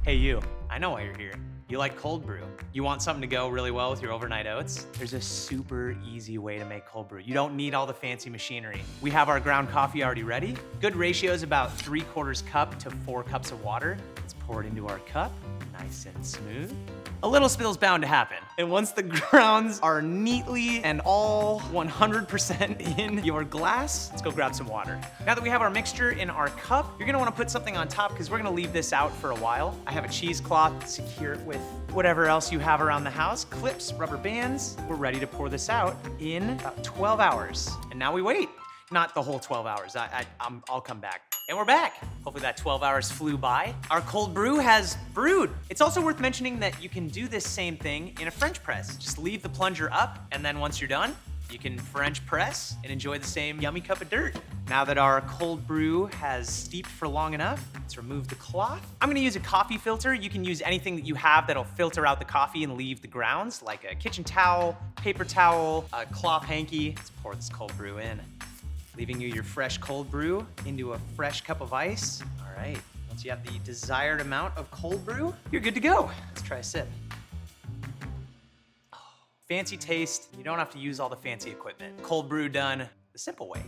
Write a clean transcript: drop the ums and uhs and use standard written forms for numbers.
Hey you, I know why you're here. You like cold brew. You want something to go really well with your overnight oats? There's a super easy way to make cold brew. You don't need all the fancy machinery. We have our ground coffee already ready. Good ratio is about 3/4 cup to 4 cups of water. Let's pour it into our cup, nice and smooth. A little spill's bound to happen. And once the grounds are neatly and all 100% in your glass, let's go grab some water. Now that we have our mixture in our cup, you're gonna wanna put something on top because we're gonna leave this out for a while. I have a cheesecloth, secure it with whatever else you have around the house, clips, rubber bands. We're ready to pour this out in about 12 hours. And now we wait. Not the whole 12 hours, I'll come back. And we're back. Hopefully that 12 hours flew by. Our cold brew has brewed. It's also worth mentioning that you can do this same thing in a French press. Just leave the plunger up, and then once you're done, you can French press and enjoy the same yummy cup of dirt. Now that our cold brew has steeped for long enough, let's remove the cloth. I'm gonna use a coffee filter. You can use anything that you have that'll filter out the coffee and leave the grounds, like a kitchen towel, paper towel, a cloth hanky. Let's pour this cold brew in. Leaving you your fresh cold brew into a fresh cup of ice. All right, once you have the desired amount of cold brew, you're good to go. Let's try a sip. Oh, fancy taste. You don't have to use all the fancy equipment. Cold brew done the simple way.